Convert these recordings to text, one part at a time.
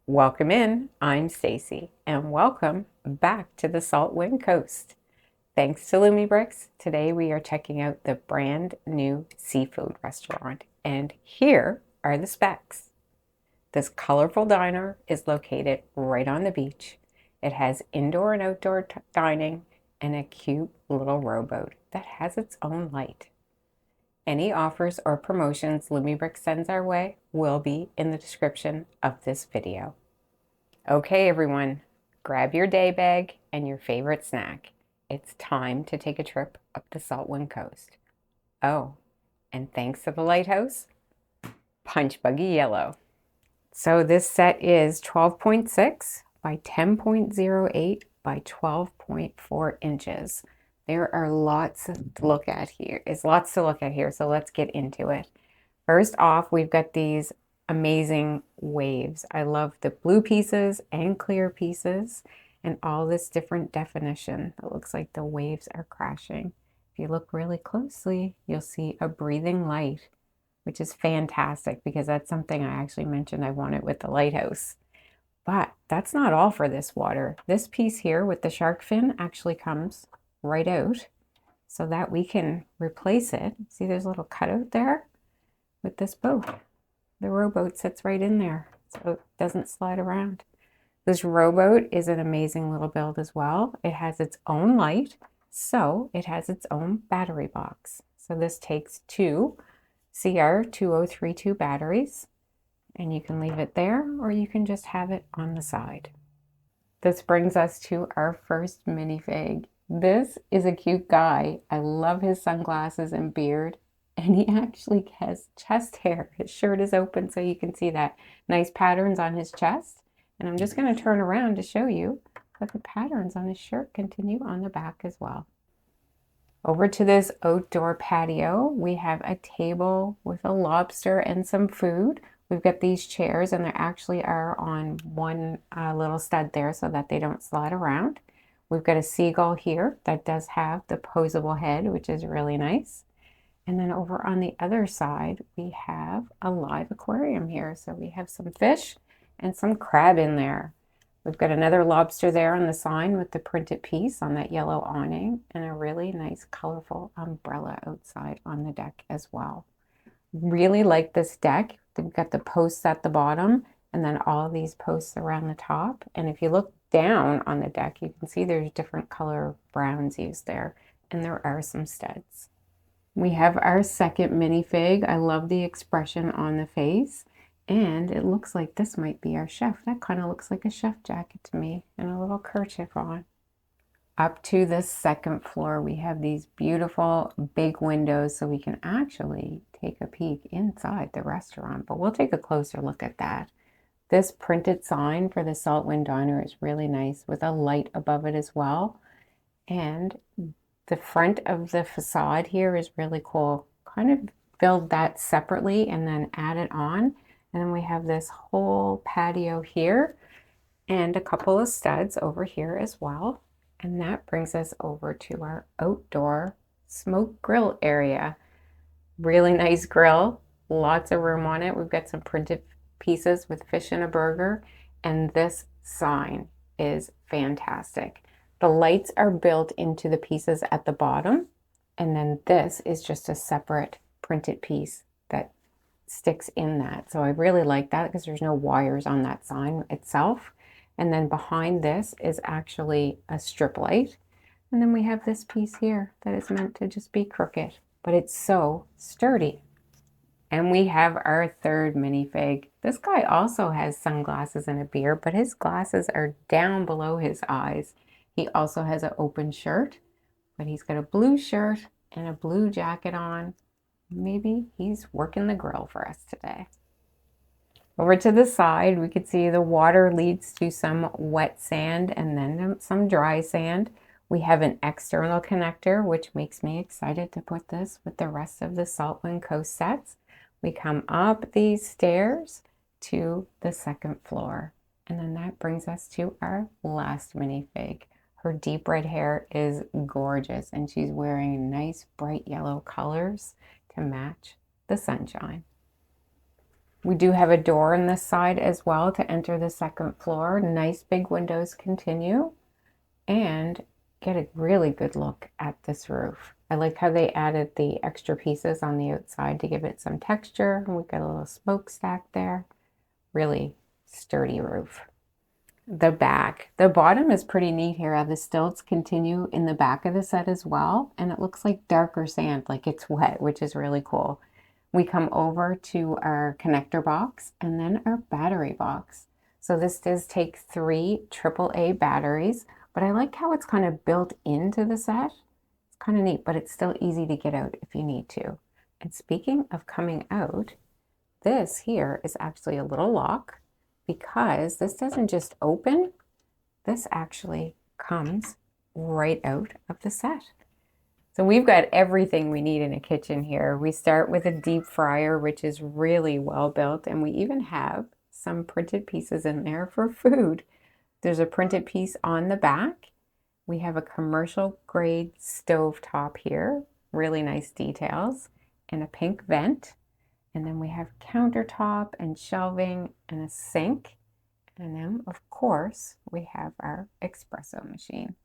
Welcome in, I'm Stacy, and welcome back to the Saltwind Coast. Thanks to Lumibricks, today we are checking out the brand new seafood restaurant, and here are the specs. This colorful diner is located right on the beach. It has indoor and outdoor dining and a cute little rowboat that has its own light. Any offers or promotions Lumibricks sends our way will be in the description of this video. Okay, everyone, grab your day bag and your favorite snack. It's time to take a trip up the Saltwind Coast. Oh, and thanks to the lighthouse, Punch Buggy Yellow. So this set is 12.6 by 10.08 by 12.4 inches. There are lots to look at here. So let's get into it. First off, we've got these amazing waves. I love the blue pieces and clear pieces and all this different definition. It looks like the waves are crashing. If you look really closely, you'll see a breathing light, which is fantastic because that's something I actually mentioned I wanted with the lighthouse. But that's not all for this water. This piece here with the shark fin actually comes right out so that we can replace it. See, there's a little cutout there with this boat. The rowboat sits right in there, so it doesn't slide around. This rowboat is an amazing little build as well. It has its own light, so it has its own battery box. So this takes two CR2032 batteries, and you can leave it there, or you can just have it on the side. This brings us to our first minifig. This is a cute guy. I love his sunglasses and beard. And he actually has chest hair. His shirt is open so you can see that. Nice patterns on his chest. And I'm just going to turn around to show you that the patterns on his shirt continue on the back as well. Over to this outdoor patio, we have a table with a lobster and some food. We've got these chairs and they actually are on one little stud there so that they don't slide around. We've got a seagull here that does have the posable head, which is really nice. And then over on the other side, we have a live aquarium here. So we have some fish and some crab in there. We've got another lobster there on the sign with the printed piece on that yellow awning and a really nice colorful umbrella outside on the deck as well. Really like this deck. We've got the posts at the bottom and then all of these posts around the top. And if you look down on the deck, you can see there's different color browns used there. And there are some studs. We have our second minifig. I love the expression on the face. And it looks like this might be our chef. That kind of looks like a chef jacket to me and a little kerchief on. Up to the second floor, we have these beautiful big windows so we can actually take a peek inside the restaurant. But we'll take a closer look at that. This printed sign for the Saltwind Diner is really nice with a light above it as well. And the front of the facade here is really cool. Kind of build that separately and then add it on. And then we have this whole patio here and a couple of studs over here as well. And that brings us over to our outdoor smoke grill area. Really nice grill, lots of room on it. We've got some printed pieces with fish and a burger. And this sign is fantastic. The lights are built into the pieces at the bottom, and then this is just a separate printed piece that sticks in that. So I really like that because there's no wires on that sign itself. And then behind this is actually a strip light. And then we have this piece here that is meant to just be crooked, but it's so sturdy. And we have our third minifig. This guy also has sunglasses and a beard, but his glasses are down below his eyes. He also has an open shirt, but he's got a blue shirt and a blue jacket on. Maybe he's working the grill for us today. Over to the side, we can see the water leads to some wet sand and then some dry sand. We have an external connector, which makes me excited to put this with the rest of the Saltwind Coast sets. We come up these stairs to the second floor, and then that brings us to our last minifig. Her deep red hair is gorgeous, and she's wearing nice bright yellow colors to match the sunshine. We do have a door on this side as well to enter the second floor. Nice big windows continue, and get a really good look at this roof. I like how they added the extra pieces on the outside to give it some texture. And we've got a little smokestack there. Really sturdy roof. The back. The bottom is pretty neat here. The stilts continue in the back of the set as well. And it looks like darker sand, like it's wet, which is really cool. We come over to our connector box and then our battery box. So this does take 3 AAA batteries, but I like how it's kind of built into the set. It's kind of neat, but it's still easy to get out if you need to. And speaking of coming out, this here is actually a little lock because this doesn't just open, this actually comes right out of the set. So we've got everything we need in a kitchen here. We start with a deep fryer, which is really well built, and we even have some printed pieces in there for food. There's a printed piece on the back. We have a commercial grade stove top here, really nice details, and a pink vent. And then we have countertop and shelving and a sink. And then, of course, we have our espresso machine.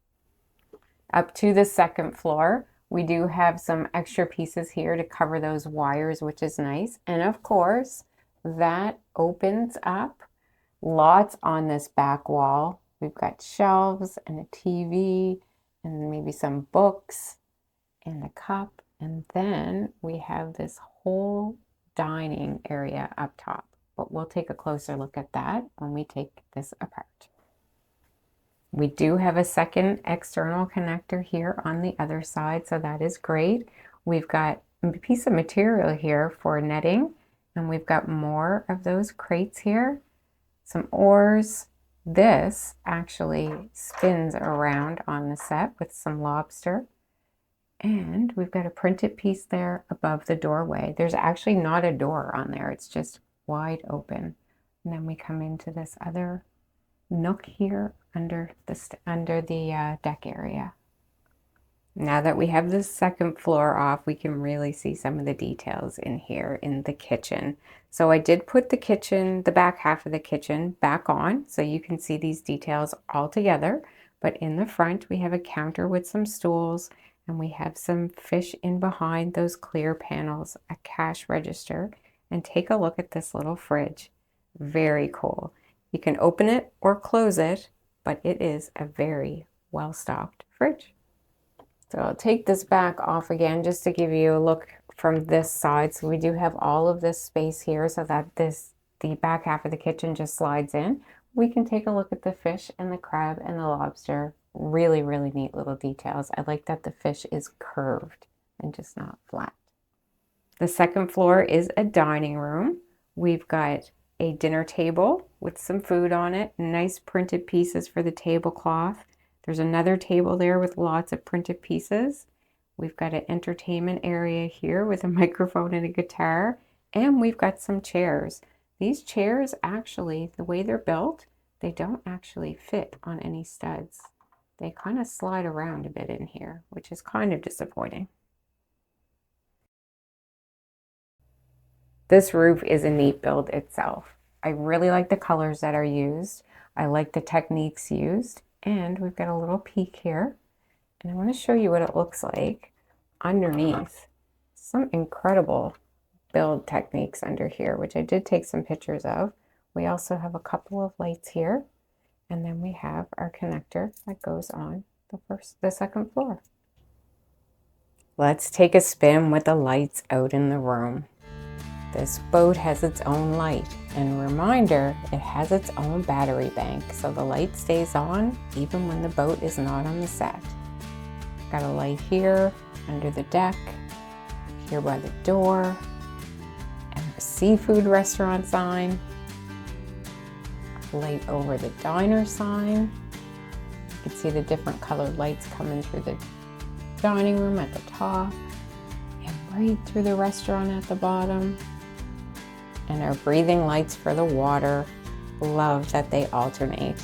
Up to the second floor, we do have some extra pieces here to cover those wires, which is nice. And of course, that opens up. Lots on this back wall. We've got shelves and a TV and maybe some books and a cup. And then we have this whole dining area up top. But we'll take a closer look at that when we take this apart. We do have a second external connector here on the other side, so that is great. We've got a piece of material here for netting, and we've got more of those crates here, some oars. This actually spins around on the set with some lobster, and we've got a printed piece there above the doorway. There's actually not a door on there, it's just wide open. And then we come into this other nook here under the deck area. Now that we have the second floor off, we can really see some of the details in here in the kitchen. So I did put the kitchen, the back half of the kitchen back on, so you can see these details all together. But in the front, we have a counter with some stools, and we have some fish in behind those clear panels, a cash register, and take a look at this little fridge. Very cool. You can open it or close it, but it is a very well-stocked fridge. So I'll take this back off again just to give you a look from this side. So we do have all of this space here so that the back half of the kitchen just slides in. We can take a look at the fish and the crab and the lobster. Really, really neat little details. I like that the fish is curved and just not flat. The second floor is a dining room. We've got a dinner table with some food on it, nice printed pieces for the tablecloth. There's another table there with lots of printed pieces. We've got an entertainment area here with a microphone and a guitar, and we've got some chairs. These chairs actually, the way they're built, they don't actually fit on any studs. They kind of slide around a bit in here, which is kind of disappointing. This roof is a neat build itself. I really like the colors that are used. I like the techniques used. And we've got a little peek here. And I want to show you what it looks like underneath. Some incredible build techniques under here, which I did take some pictures of. We also have a couple of lights here. And then we have our connector that goes on the second floor. Let's take a spin with the lights out in the room. This boat has its own light, and reminder, it has its own battery bank, so the light stays on even when the boat is not on the set. Got a light here under the deck, here by the door, and a seafood restaurant sign, light over the diner sign. You can see the different colored lights coming through the dining room at the top, and right through the restaurant at the bottom. And our breathing lights for the water. Love that they alternate.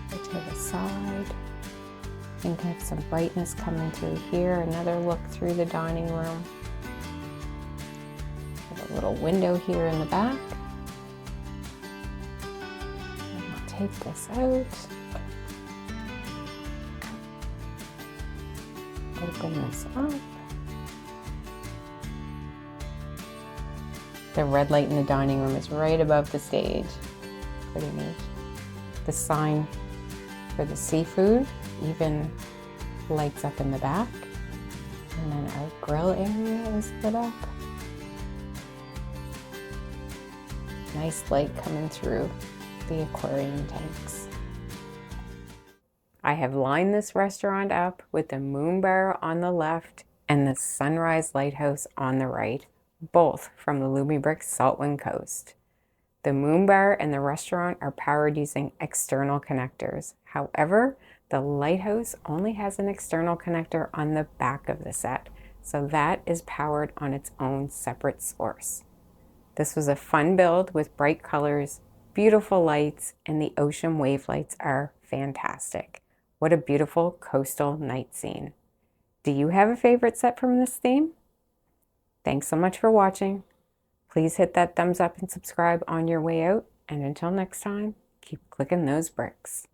To the side. You can get some brightness coming through here. Another look through the dining room. a little window here in the back. And I'll take this out. Open this up. The red light in the dining room is right above the stage. Pretty neat. The sign for the seafood even lights up in the back. And then our grill area is lit up. Nice light coming through the aquarium tanks. I have lined this restaurant up with the moon bar on the left and the sunrise lighthouse on the right, both from the Lumibricks Saltwind Coast. The moon bar and the restaurant are powered using external connectors. However, the lighthouse only has an external connector on the back of the set, so that is powered on its own separate source. This was a fun build with bright colors, beautiful lights, and the ocean wave lights are fantastic. What a beautiful coastal night scene. Do you have a favorite set from this theme? Thanks so much for watching. Please hit that thumbs up and subscribe on your way out. And until next time, keep clicking those bricks.